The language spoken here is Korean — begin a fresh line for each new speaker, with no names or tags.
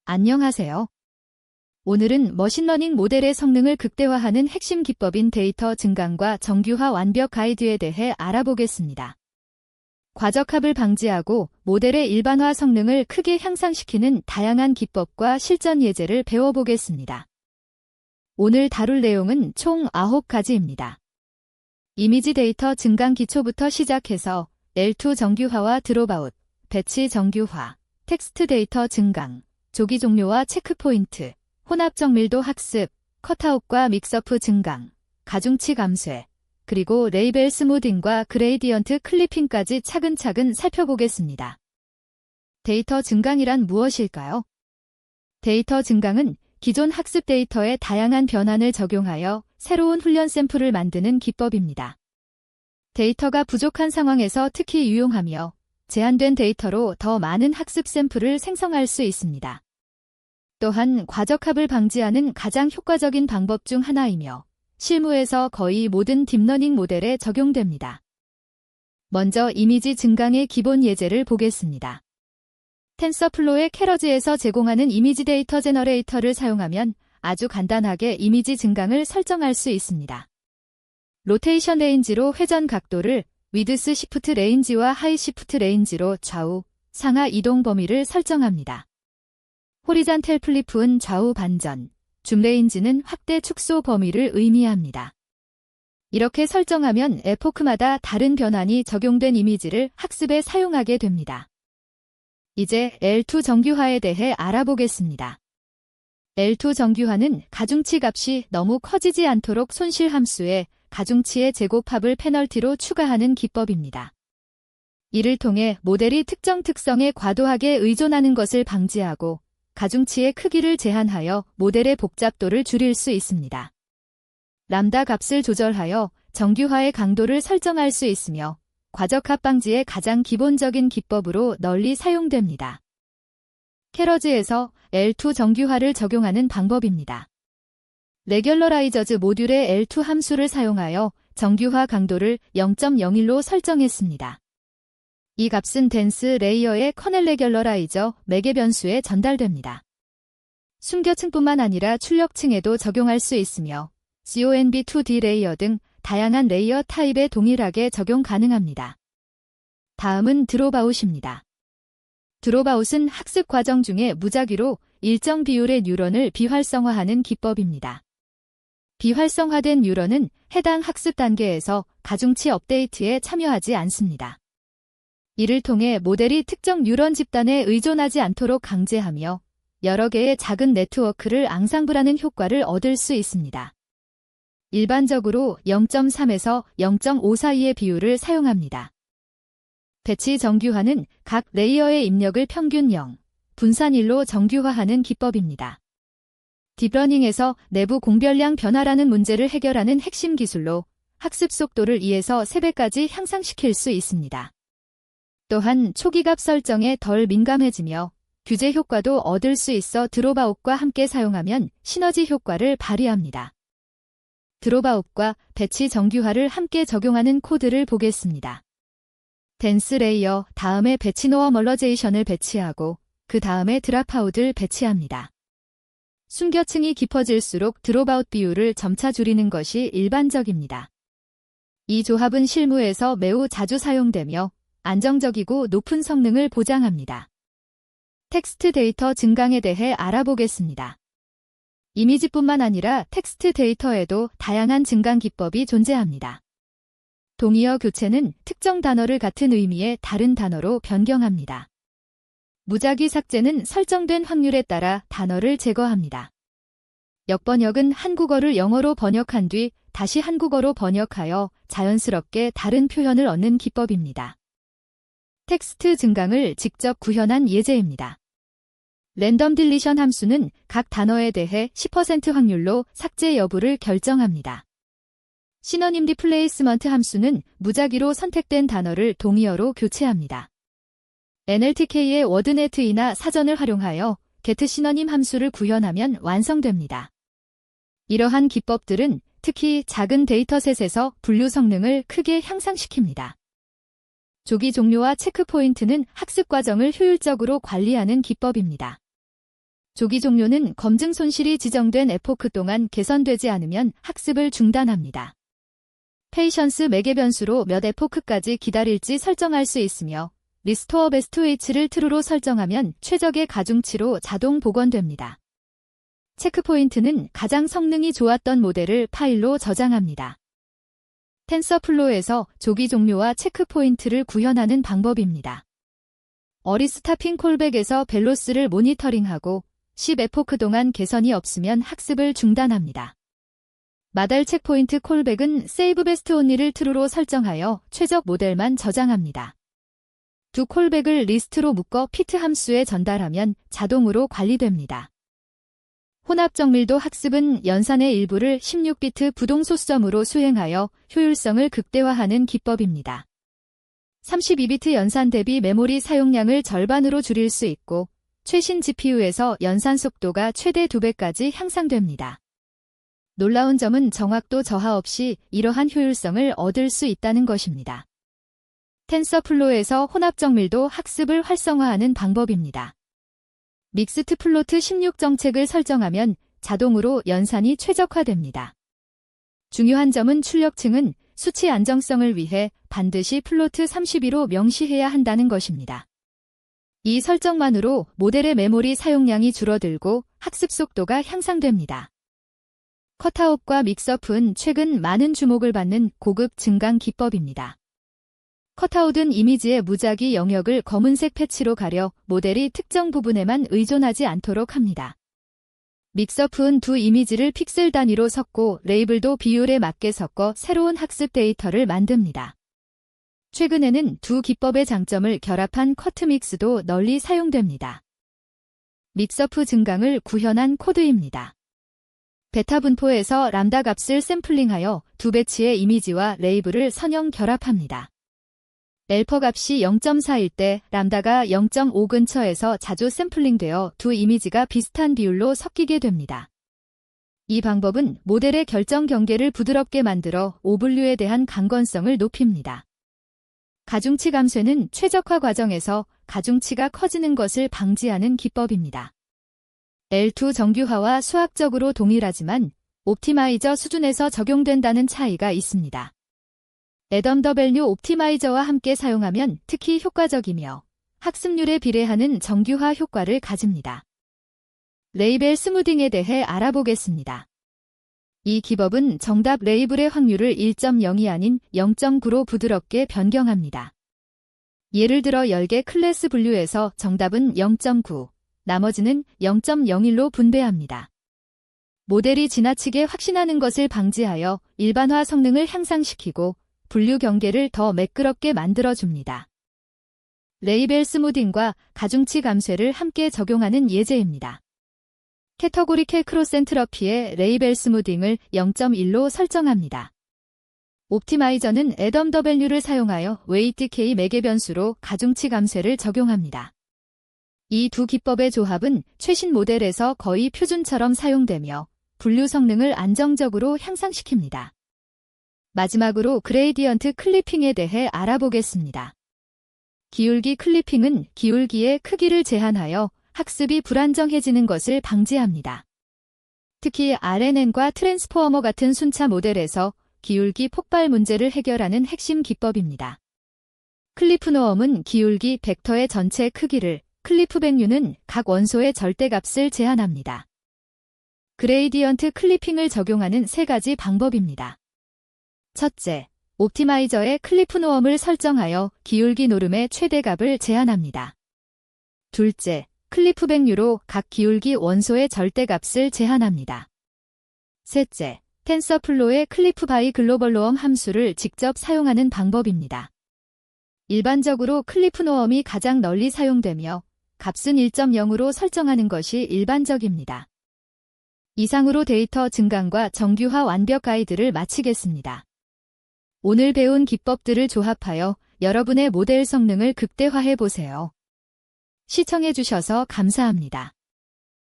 안녕하세요. 오늘은 머신러닝 모델의 성능을 극대화하는 핵심 기법인 데이터 증강과 정규화 완벽 가이드에 대해 알아보겠습니다. 과적합을 방지하고 모델의 일반화 성능을 크게 향상시키는 다양한 기법과 실전 예제를 배워보겠습니다. 오늘 다룰 내용은 총 9가지입니다. 이미지 데이터 증강 기초부터 시작해서 L2 정규화와 드롭아웃, 배치 정규화, 텍스트 데이터 증강, 조기 종료와 체크포인트, 혼합 정밀도 학습, 컷아웃과 믹서프 증강, 가중치 감쇄, 그리고 레이벨 스무딩과 그레이디언트 클리핑까지 차근차근 살펴보겠습니다. 데이터 증강이란 무엇일까요? 데이터 증강은 기존 학습 데이터에 다양한 변환을 적용하여 새로운 훈련 샘플을 만드는 기법입니다. 데이터가 부족한 상황에서 특히 유용하며 제한된 데이터로 더 많은 학습 샘플을 생성할 수 있습니다. 또한 과적합을 방지하는 가장 효과적인 방법 중 하나이며 실무에서 거의 모든 딥러닝 모델에 적용됩니다. 먼저 이미지 증강의 기본 예제를 보겠습니다. 텐서플로의 캐러지에서 제공하는 이미지 데이터 제너레이터를 사용하면 아주 간단하게 이미지 증강을 설정할 수 있습니다. 로테이션 레인지로 회전 각도를 위드스 시프트 레인지와 하이 시프트 레인지로 좌우, 상하 이동 범위를 설정합니다. 호리잔텔 플립은 좌우 반전, 줌 레인지는 확대 축소 범위를 의미합니다. 이렇게 설정하면 에포크마다 다른 변환이 적용된 이미지를 학습에 사용하게 됩니다. 이제 L2 정규화에 대해 알아보겠습니다. L2 정규화는 가중치 값이 너무 커지지 않도록 손실 함수에 가중치의 제곱합을 페널티로 추가하는 기법입니다. 이를 통해 모델이 특정 특성에 과도하게 의존하는 것을 방지하고 가중치의 크기를 제한하여 모델의 복잡도를 줄일 수 있습니다. 람다 값을 조절하여 정규화의 강도를 설정할 수 있으며 과적합 방지의 가장 기본적인 기법으로 널리 사용됩니다. 캐러지에서 L2 정규화를 적용하는 방법입니다. 레귤러라이저즈 모듈의 L2 함수를 사용하여 정규화 강도를 0.01로 설정했습니다. 이 값은 덴스 레이어의 커넬 레귤러라이저 매개 변수에 전달됩니다. 숨겨층뿐만 아니라 출력층에도 적용할 수 있으며 CONB2D 레이어 등 다양한 레이어 타입에 동일하게 적용 가능합니다. 다음은 드롭아웃입니다. 드롭아웃은 학습 과정 중에 무작위로 일정 비율의 뉴런을 비활성화하는 기법입니다. 비활성화된 뉴런은 해당 학습 단계에서 가중치 업데이트에 참여하지 않습니다. 이를 통해 모델이 특정 뉴런 집단에 의존하지 않도록 강제하며 여러 개의 작은 네트워크를 앙상블하는 효과를 얻을 수 있습니다. 일반적으로 0.3에서 0.5 사이의 비율을 사용합니다. 배치 정규화는 각 레이어의 입력을 평균 0, 분산 1로 정규화하는 기법입니다. 딥러닝에서 내부 공별량 변화라는 문제를 해결하는 핵심 기술로 학습 속도를 2에서 3배까지 향상시킬 수 있습니다. 또한 초기값 설정에 덜 민감해지며 규제 효과도 얻을 수 있어 드롭아웃과 함께 사용하면 시너지 효과를 발휘합니다. 드롭아웃과 배치 정규화를 함께 적용하는 코드를 보겠습니다. 덴스 레이어 다음에 배치 노어멀러제이션을 배치하고 그 다음에 드랍아웃을 배치합니다. 숨겨층이 깊어질수록 드롭아웃 비율을 점차 줄이는 것이 일반적입니다. 이 조합은 실무에서 매우 자주 사용되며 안정적이고 높은 성능을 보장합니다. 텍스트 데이터 증강에 대해 알아보겠습니다. 이미지뿐만 아니라 텍스트 데이터에도 다양한 증강 기법이 존재합니다. 동의어 교체는 특정 단어를 같은 의미의 다른 단어로 변경합니다. 무작위 삭제는 설정된 확률에 따라 단어를 제거합니다. 역번역은 한국어를 영어로 번역한 뒤 다시 한국어로 번역하여 자연스럽게 다른 표현을 얻는 기법입니다. 텍스트 증강을 직접 구현한 예제입니다. 랜덤 딜리션 함수는 각 단어에 대해 10% 확률로 삭제 여부를 결정합니다. 시너님 리플레이스먼트 함수는 무작위로 선택된 단어를 동의어로 교체합니다. NLTK의 워드네트이나 사전을 활용하여 get 시너님 함수를 구현하면 완성됩니다. 이러한 기법들은 특히 작은 데이터셋에서 분류 성능을 크게 향상시킵니다. 조기 종료와 체크포인트는 학습 과정을 효율적으로 관리하는 기법입니다. 조기 종료는 검증 손실이 지정된 에포크 동안 개선되지 않으면 학습을 중단합니다. 페이션스 매개 변수로 몇 에포크까지 기다릴지 설정할 수 있으며 리스토어 베스트 웨이츠를 true로 설정하면 최적의 가중치로 자동 복원됩니다. 체크포인트는 가장 성능이 좋았던 모델을 파일로 저장합니다. 텐서플로우에서 조기 종료와 체크포인트를 구현하는 방법입니다. 어리 스타핑 콜백에서 벨로스를 모니터링하고 10 에포크 동안 개선이 없으면 학습을 중단합니다. 마달 체크포인트 콜백은 세이브 베스트 온리를 true로 설정하여 최적 모델만 저장합니다. 두 콜백을 리스트로 묶어 피트 함수에 전달하면 자동으로 관리됩니다. 혼합 정밀도 학습은 연산의 일부를 16비트 부동 소수점으로 수행하여 효율성을 극대화하는 기법입니다. 32비트 연산 대비 메모리 사용량을 절반으로 줄일 수 있고 최신 GPU에서 연산 속도가 최대 2배까지 향상됩니다. 놀라운 점은 정확도 저하 없이 이러한 효율성을 얻을 수 있다는 것입니다. 텐서플로우에서 혼합 정밀도 학습을 활성화하는 방법입니다. 믹스트 플로트 16 정책을 설정하면 자동으로 연산이 최적화됩니다. 중요한 점은 출력층은 수치 안정성을 위해 반드시 플로트 32로 명시해야 한다는 것입니다. 이 설정만으로 모델의 메모리 사용량이 줄어들고 학습 속도가 향상됩니다. 컷아웃과 믹스업은 최근 많은 주목을 받는 고급 증강 기법입니다. 컷아웃은 이미지의 무작위 영역을 검은색 패치로 가려 모델이 특정 부분에만 의존하지 않도록 합니다. 믹스업은 두 이미지를 픽셀 단위로 섞고 레이블도 비율에 맞게 섞어 새로운 학습 데이터를 만듭니다. 최근에는 두 기법의 장점을 결합한 커트믹스도 널리 사용됩니다. 믹스업 증강을 구현한 코드입니다. 베타 분포에서 람다 값을 샘플링하여 두 배치의 이미지와 레이블을 선형 결합합니다. 앨퍼 값이 0.4일 때 람다가 0.5 근처에서 자주 샘플링되어 두 이미지가 비슷한 비율로 섞이게 됩니다. 이 방법은 모델의 결정 경계를 부드럽게 만들어 오분류에 대한 강건성을 높입니다. 가중치 감쇄는 최적화 과정에서 가중치가 커지는 것을 방지하는 기법입니다. L2 정규화와 수학적으로 동일하지만 옵티마이저 수준에서 적용된다는 차이가 있습니다. 애덤더밸류 옵티마이저와 함께 사용하면 특히 효과적이며 학습률에 비례하는 정규화 효과를 가집니다. 레이벨 스무딩에 대해 알아보겠습니다. 이 기법은 정답 레이블의 확률을 1.0이 아닌 0.9로 부드럽게 변경합니다. 예를 들어 10개 클래스 분류에서 정답은 0.9, 나머지는 0.01로 분배합니다. 모델이 지나치게 확신하는 것을 방지하여 일반화 성능을 향상시키고 분류 경계를 더 매끄럽게 만들어줍니다. 레이벨 스무딩과 가중치 감쇄를 함께 적용하는 예제입니다. 캐터고리컬 크로스 엔트로피의 레이벨 스무딩을 0.1로 설정합니다. 옵티마이저는 애덤더밸류를 사용하여 웨이트 K 매개 변수로 가중치 감쇄를 적용합니다. 이 두 기법의 조합은 최신 모델에서 거의 표준처럼 사용되며 분류 성능을 안정적으로 향상시킵니다. 마지막으로 그레이디언트 클리핑에 대해 알아보겠습니다. 기울기 클리핑은 기울기의 크기를 제한하여 학습이 불안정해지는 것을 방지합니다. 특히 RNN과 트랜스포머 같은 순차 모델에서 기울기 폭발 문제를 해결하는 핵심 기법입니다. 클리프노엄은 기울기 벡터의 전체 크기를, 클리프밸류는 각 원소의 절대값을 제한합니다. 그레이디언트 클리핑을 적용하는 세 가지 방법입니다. 첫째, 옵티마이저의 클리프노엄을 설정하여 기울기 노름의 최대값을 제한합니다. 둘째, 클리프밸류로 각 기울기 원소의 절대값을 제한합니다. 셋째, 텐서플로우의 클리프 바이 글로벌노엄 함수를 직접 사용하는 방법입니다. 일반적으로 클리프노엄이 가장 널리 사용되며 값은 1.0으로 설정하는 것이 일반적입니다. 이상으로 데이터 증강과 정규화 완벽 가이드를 마치겠습니다. 오늘 배운 기법들을 조합하여 여러분의 모델 성능을 극대화해 보세요. 시청해 주셔서 감사합니다.